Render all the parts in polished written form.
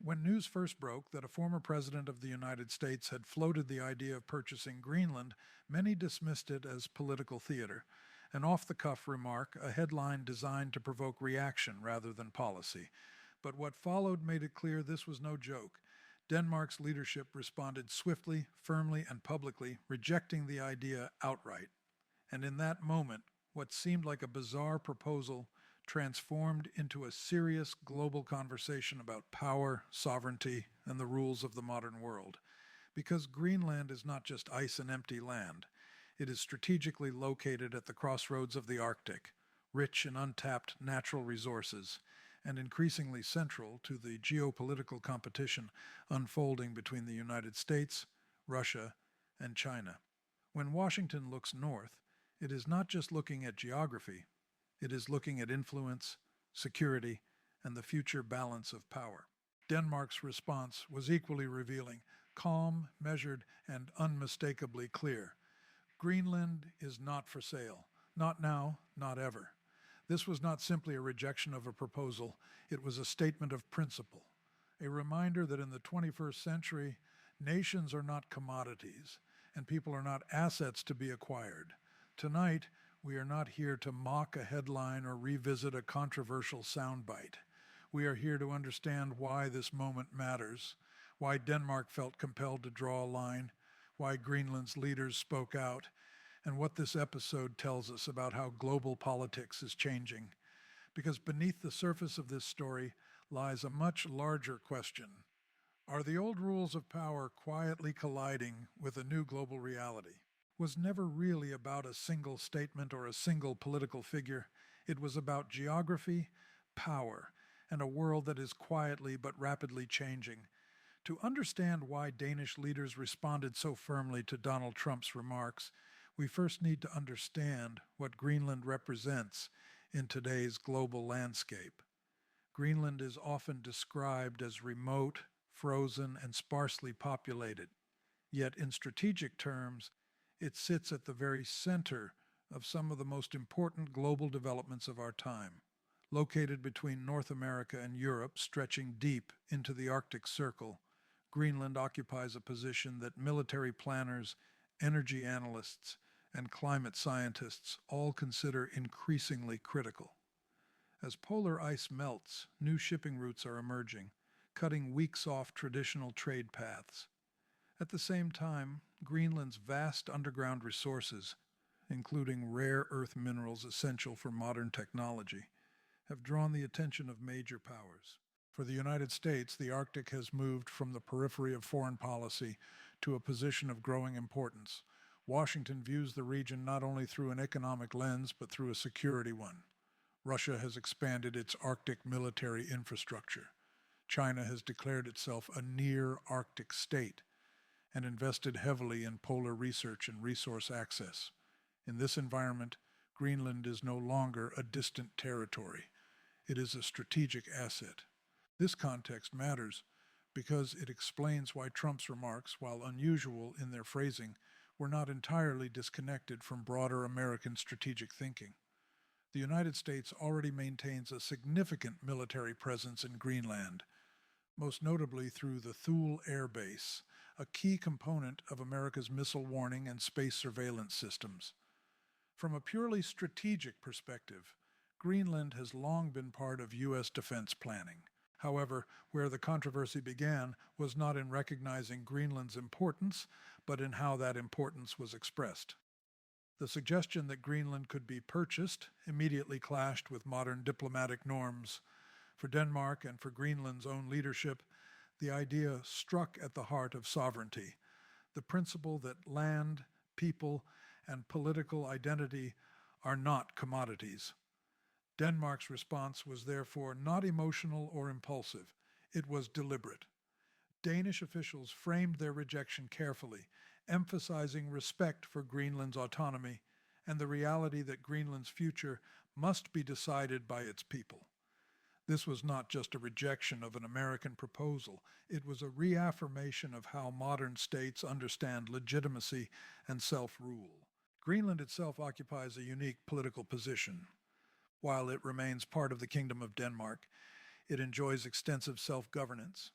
When news first broke that a former president of the United States had floated the idea of purchasing Greenland, many dismissed it as political theater, an off the cuff remark, a headline designed to provoke reaction rather than policy. But what followed made it clear this was no joke. Denmark's leadership responded swiftly, firmly, and publicly, rejecting the idea outright. And in that moment, what seemed like a bizarre proposal transformed into a serious global conversation about power, sovereignty, and the rules of the modern world. Because Greenland is not just ice and empty land, it is strategically located at the crossroads of the Arctic, rich in untapped natural resources, and increasingly central to the geopolitical competition unfolding between the United States, Russia, and China. When Washington looks north, it is not just looking at geography, it is looking at influence, security, and the future balance of power. Denmark's response was equally revealing, calm, measured, and unmistakably clear. Greenland is not for sale. Not now, not ever. This was not simply a rejection of a proposal, it was a statement of principle, a reminder that in the 21st century, nations are not commodities, and people are not assets to be acquired. Tonight, we are not here to mock a headline or revisit a controversial soundbite. We are here to understand why this moment matters, why Denmark felt compelled to draw a line, why Greenland's leaders spoke out, and what this episode tells us about how global politics is changing. Because beneath the surface of this story lies a much larger question. Are the old rules of power quietly colliding with a new global reality? Was never really about a single statement or a single political figure. It was about geography, power, and a world that is quietly but rapidly changing. To understand why Danish leaders responded so firmly to Donald Trump's remarks, we first need to understand what Greenland represents in today's global landscape. Greenland is often described as remote, frozen, and sparsely populated. Yet in strategic terms, it sits at the very center of some of the most important global developments of our time. Located between North America and Europe, stretching deep into the Arctic Circle, Greenland occupies a position that military planners, energy analysts, and climate scientists all consider increasingly critical. As polar ice melts, new shipping routes are emerging, cutting weeks off traditional trade paths. At the same time, Greenland's vast underground resources, including rare earth minerals essential for modern technology, have drawn the attention of major powers. For the United States, the Arctic has moved from the periphery of foreign policy to a position of growing importance. Washington views the region not only through an economic lens, but through a security one. Russia has expanded its Arctic military infrastructure. China has declared itself a near-Arctic state and invested heavily in polar research and resource access. In this environment, Greenland is no longer a distant territory. It is a strategic asset. This context matters because it explains why Trump's remarks, while unusual in their phrasing, were not entirely disconnected from broader American strategic thinking. The United States already maintains a significant military presence in Greenland, most notably through the Thule Air Base, a key component of America's missile warning and space surveillance systems. From a purely strategic perspective, Greenland has long been part of U.S. defense planning. However, where the controversy began was not in recognizing Greenland's importance, but in how that importance was expressed. The suggestion that Greenland could be purchased immediately clashed with modern diplomatic norms. For Denmark and for Greenland's own leadership, the idea struck at the heart of sovereignty, the principle that land, people, and political identity are not commodities. Denmark's response was therefore not emotional or impulsive. It was deliberate. Danish officials framed their rejection carefully, emphasizing respect for Greenland's autonomy and the reality that Greenland's future must be decided by its people. This was not just a rejection of an American proposal. It was a reaffirmation of how modern states understand legitimacy and self-rule. Greenland itself occupies a unique political position. While it remains part of the Kingdom of Denmark, it enjoys extensive self-governance.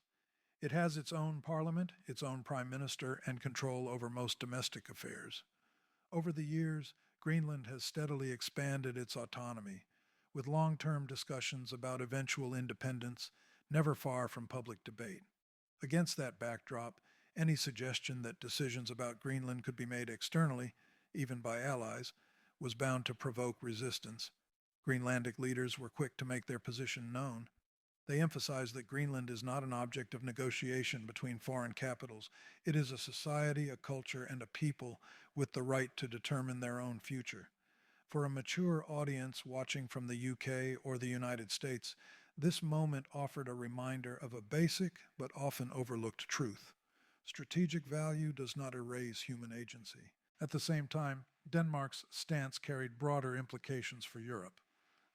It has its own parliament, its own prime minister, and control over most domestic affairs. Over the years, Greenland has steadily expanded its autonomy, with long-term discussions about eventual independence never far from public debate. Against that backdrop, any suggestion that decisions about Greenland could be made externally, even by allies, was bound to provoke resistance. Greenlandic leaders were quick to make their position known. They emphasized that Greenland is not an object of negotiation between foreign capitals. It is a society, a culture, and a people with the right to determine their own future. For a mature audience watching from the UK or the United States, this moment offered a reminder of a basic but often overlooked truth. Strategic value does not erase human agency. At the same time, Denmark's stance carried broader implications for Europe.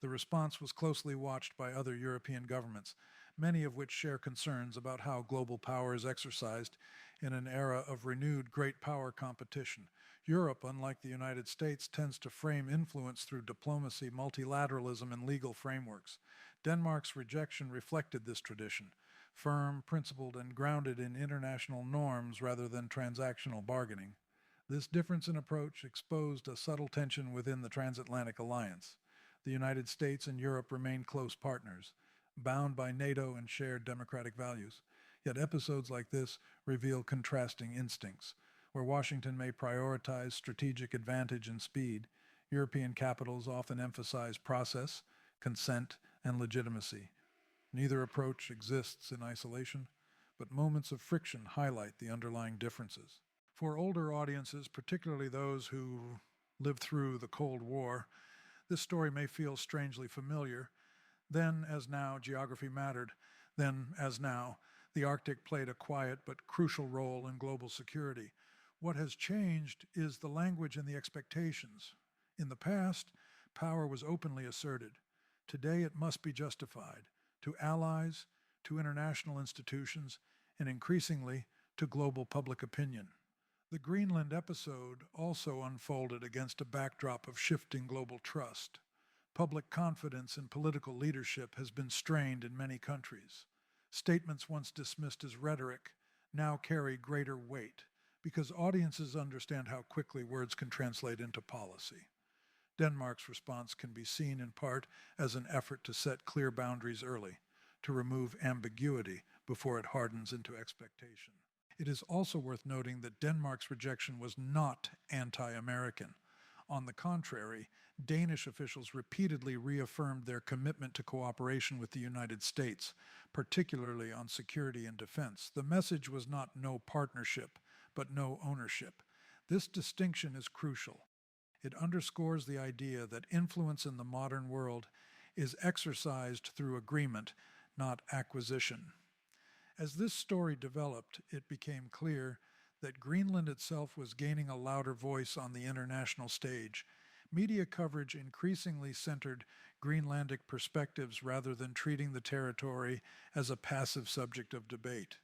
The response was closely watched by other European governments, many of which share concerns about how global power is exercised in an era of renewed great power competition. Europe, unlike the United States, tends to frame influence through diplomacy, multilateralism, and legal frameworks. Denmark's rejection reflected this tradition, firm, principled, and grounded in international norms rather than transactional bargaining. This difference in approach exposed a subtle tension within the transatlantic alliance. The United States and Europe remain close partners, bound by NATO and shared democratic values. Yet episodes like this reveal contrasting instincts. Where Washington may prioritize strategic advantage and speed, European capitals often emphasize process, consent, and legitimacy. Neither approach exists in isolation, but moments of friction highlight the underlying differences. For older audiences, particularly those who lived through the Cold War, this story may feel strangely familiar. Then, as now, geography mattered. Then, as now, the Arctic played a quiet but crucial role in global security. What has changed is the language and the expectations. In the past, power was openly asserted. Today, it must be justified to allies, to international institutions, and increasingly to global public opinion. The Greenland episode also unfolded against a backdrop of shifting global trust. Public confidence in political leadership has been strained in many countries. Statements once dismissed as rhetoric now carry greater weight because audiences understand how quickly words can translate into policy. Denmark's response can be seen in part as an effort to set clear boundaries early, to remove ambiguity before it hardens into expectation. It is also worth noting that Denmark's rejection was not anti-American. On the contrary, Danish officials repeatedly reaffirmed their commitment to cooperation with the United States, particularly on security and defense. The message was not no partnership, but no ownership. This distinction is crucial. It underscores the idea that influence in the modern world is exercised through agreement, not acquisition. As this story developed, it became clear that Greenland itself was gaining a louder voice on the international stage. Media coverage increasingly centered Greenlandic perspectives rather than treating the territory as a passive subject of debate.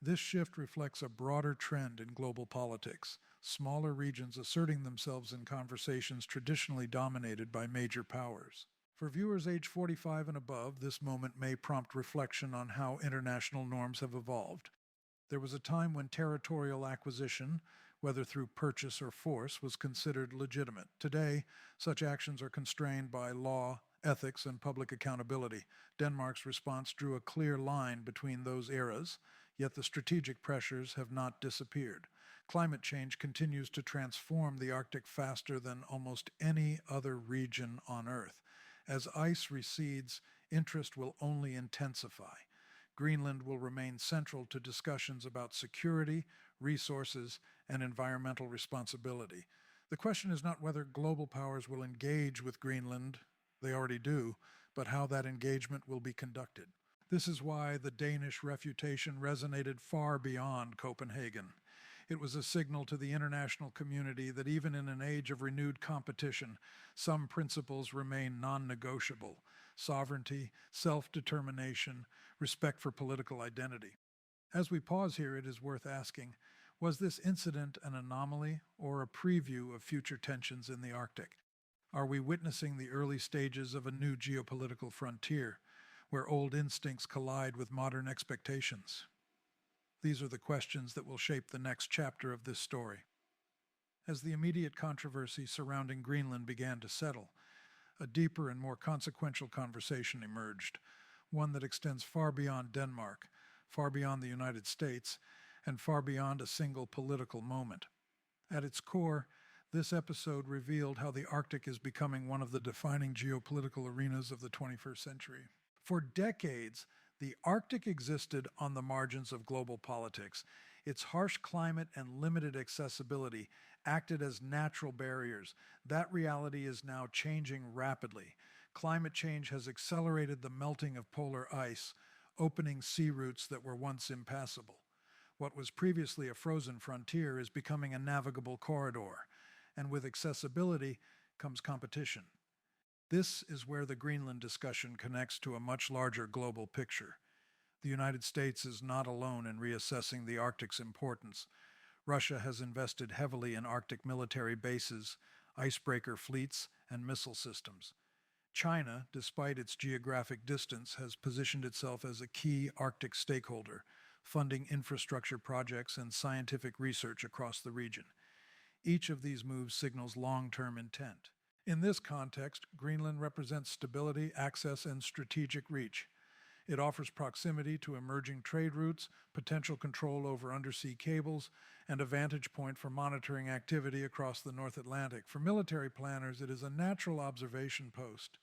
This shift reflects a broader trend in global politics, smaller regions asserting themselves in conversations traditionally dominated by major powers. For viewers age 45 and above, this moment may prompt reflection on how international norms have evolved. There was a time when territorial acquisition, whether through purchase or force, was considered legitimate. Today, such actions are constrained by law, ethics, and public accountability. Denmark's response drew a clear line between those eras, yet the strategic pressures have not disappeared. Climate change continues to transform the Arctic faster than almost any other region on Earth. As ice recedes, interest will only intensify. Greenland will remain central to discussions about security, resources, and environmental responsibility. The question is not whether global powers will engage with Greenland, they already do, but how that engagement will be conducted. This is why the Danish refutation resonated far beyond Copenhagen. It was a signal to the international community that even in an age of renewed competition, some principles remain non-negotiable: sovereignty, self-determination, respect for political identity. As we pause here, it is worth asking, was this incident an anomaly or a preview of future tensions in the Arctic? Are we witnessing the early stages of a new geopolitical frontier, where old instincts collide with modern expectations? These are the questions that will shape the next chapter of this story. As the immediate controversy surrounding Greenland began to settle, a deeper and more consequential conversation emerged, one that extends far beyond Denmark, far beyond the United States, and far beyond a single political moment. At its core, this episode revealed how the Arctic is becoming one of the defining geopolitical arenas of the 21st century. For decades, the Arctic existed on the margins of global politics. Its harsh climate and limited accessibility acted as natural barriers. That reality is now changing rapidly. Climate change has accelerated the melting of polar ice, opening sea routes that were once impassable. What was previously a frozen frontier is becoming a navigable corridor, and with accessibility comes competition. This is where the Greenland discussion connects to a much larger global picture. The United States is not alone in reassessing the Arctic's importance. Russia has invested heavily in Arctic military bases, icebreaker fleets, and missile systems. China, despite its geographic distance, has positioned itself as a key Arctic stakeholder, funding infrastructure projects and scientific research across the region. Each of these moves signals long-term intent. In this context, Greenland represents stability, access, and strategic reach. It offers proximity to emerging trade routes, potential control over undersea cables, and a vantage point for monitoring activity across the North Atlantic. For military planners, it is a natural observation post.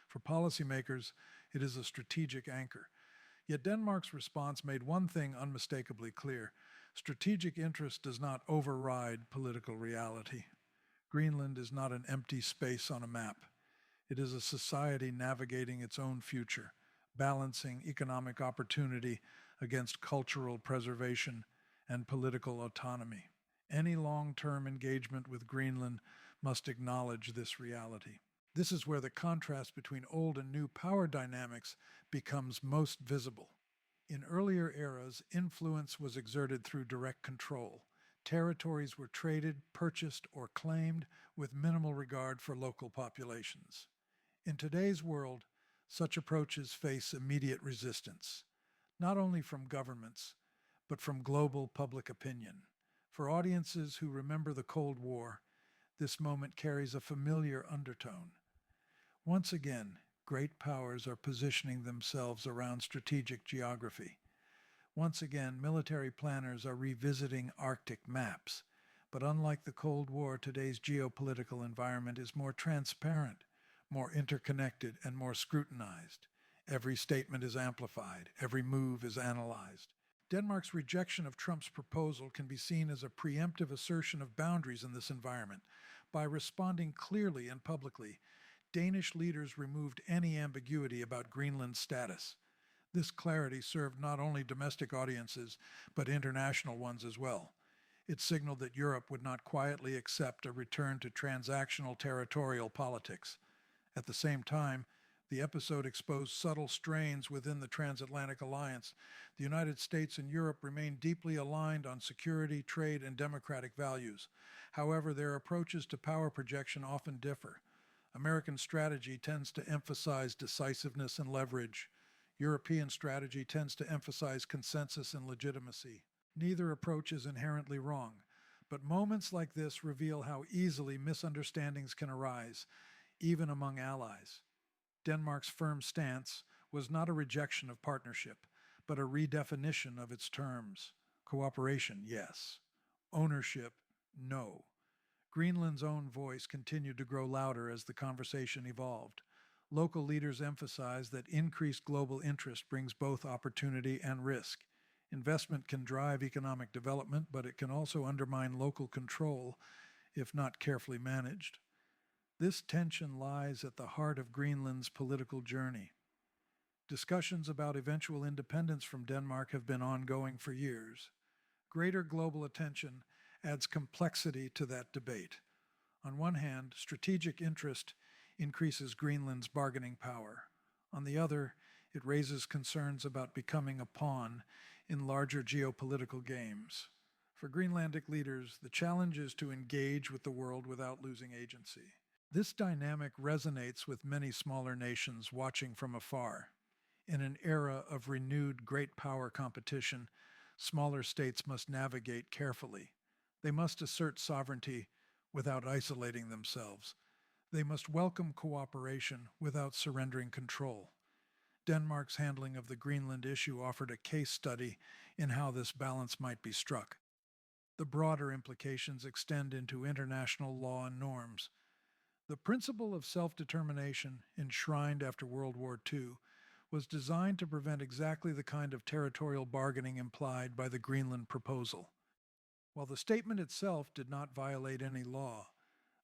For policymakers, it is a strategic anchor. Yet Denmark's response made one thing unmistakably clear. Strategic interest does not override political reality. Greenland is not an empty space on a map. It is a society navigating its own future, balancing economic opportunity against cultural preservation and political autonomy. Any long-term engagement with Greenland must acknowledge this reality. This is where the contrast between old and new power dynamics becomes most visible. In earlier eras, influence was exerted through direct control. Territories were traded, purchased, or claimed with minimal regard for local populations. In today's world, such approaches face immediate resistance, not only from governments, but from global public opinion. For audiences who remember the Cold War, this moment carries a familiar undertone. Once again, great powers are positioning themselves around strategic geography. Once again, military planners are revisiting Arctic maps. But unlike the Cold War, today's geopolitical environment is more transparent, more interconnected, and more scrutinized. Every statement is amplified. Every move is analyzed. Denmark's rejection of Trump's proposal can be seen as a preemptive assertion of boundaries in this environment. By responding clearly and publicly, Danish leaders removed any ambiguity about Greenland's status. This clarity served not only domestic audiences, but international ones as well. It signaled that Europe would not quietly accept a return to transactional territorial politics. At the same time, the episode exposed subtle strains within the transatlantic alliance. The United States and Europe remain deeply aligned on security, trade, and democratic values. However, their approaches to power projection often differ. American strategy tends to emphasize decisiveness and leverage. European strategy tends to emphasize consensus and legitimacy. Neither approach is inherently wrong, but moments like this reveal how easily misunderstandings can arise, even among allies. Denmark's firm stance was not a rejection of partnership, but a redefinition of its terms. Cooperation, yes. Ownership, no. Greenland's own voice continued to grow louder as the conversation evolved. Local leaders emphasized that increased global interest brings both opportunity and risk. Investment can drive economic development, but it can also undermine local control if not carefully managed. This tension lies at the heart of Greenland's political journey. Discussions about eventual independence from Denmark have been ongoing for years. Greater global attention adds complexity to that debate. On one hand, strategic interest increases Greenland's bargaining power. On the other, it raises concerns about becoming a pawn in larger geopolitical games. For Greenlandic leaders, the challenge is to engage with the world without losing agency. This dynamic resonates with many smaller nations watching from afar. In an era of renewed great power competition, smaller states must navigate carefully. They must assert sovereignty without isolating themselves. They must welcome cooperation without surrendering control. Denmark's handling of the Greenland issue offered a case study in how this balance might be struck. The broader implications extend into international law and norms. The principle of self-determination, enshrined after World War II, was designed to prevent exactly the kind of territorial bargaining implied by the Greenland proposal. While the statement itself did not violate any law,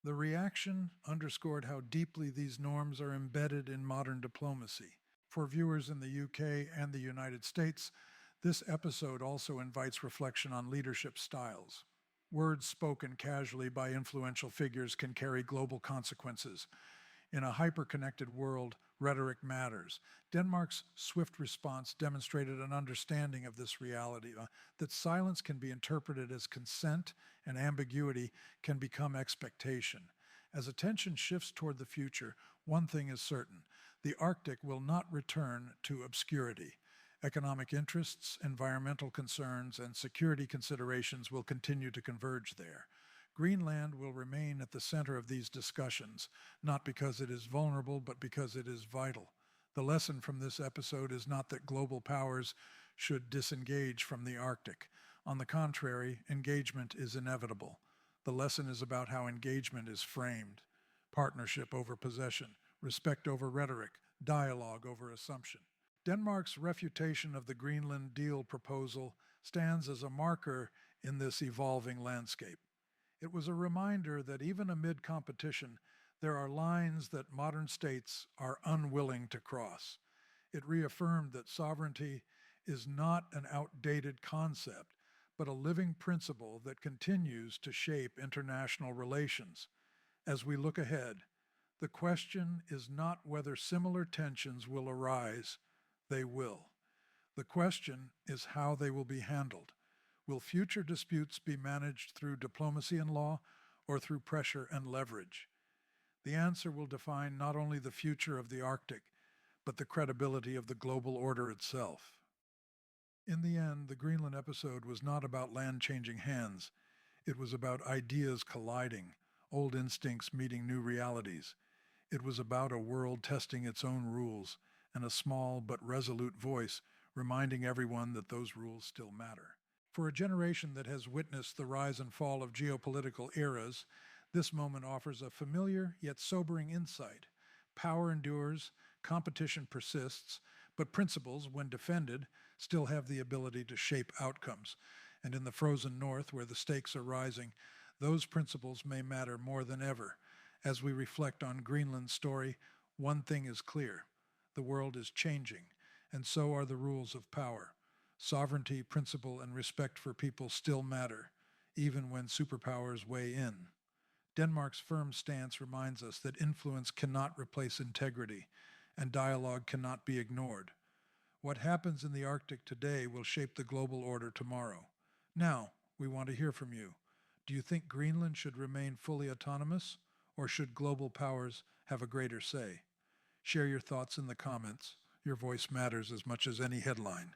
the reaction underscored how deeply these norms are embedded in modern diplomacy. For viewers in the UK and the United States, this episode also invites reflection on leadership styles. Words spoken casually by influential figures can carry global consequences. In a hyper-connected world, rhetoric matters. Denmark's swift response demonstrated an understanding of this reality, that silence can be interpreted as consent and ambiguity can become expectation. As attention shifts toward the future, one thing is certain: the Arctic will not return to obscurity. Economic interests, environmental concerns, and security considerations will continue to converge there. Greenland will remain at the center of these discussions, not because it is vulnerable, but because it is vital. The lesson from this episode is not that global powers should disengage from the Arctic. On the contrary, engagement is inevitable. The lesson is about how engagement is framed: partnership over possession, respect over rhetoric, dialogue over assumption. Denmark's refutation of the Greenland deal proposal stands as a marker in this evolving landscape. It was a reminder that even amid competition, there are lines that modern states are unwilling to cross. It reaffirmed that sovereignty is not an outdated concept, but a living principle that continues to shape international relations. As we look ahead, the question is not whether similar tensions will arise. They will. The question is how they will be handled. Will future disputes be managed through diplomacy and law, or through pressure and leverage? The answer will define not only the future of the Arctic, but the credibility of the global order itself. In the end, the Greenland episode was not about land changing hands. It was about ideas colliding, old instincts meeting new realities. It was about a world testing its own rules, and a small but resolute voice reminding everyone that those rules still matter. For a generation that has witnessed the rise and fall of geopolitical eras, this moment offers a familiar yet sobering insight. Power endures, competition persists, but principles, when defended, still have the ability to shape outcomes. And in the frozen north, where the stakes are rising, those principles may matter more than ever. As we reflect on Greenland's story, one thing is clear: the world is changing, and so are the rules of power. Sovereignty, principle, and respect for people still matter, even when superpowers weigh in. Denmark's firm stance reminds us that influence cannot replace integrity, and dialogue cannot be ignored. What happens in the Arctic today will shape the global order tomorrow. Now, we want to hear from you. Do you think Greenland should remain fully autonomous, or should global powers have a greater say? Share your thoughts in the comments. Your voice matters as much as any headline.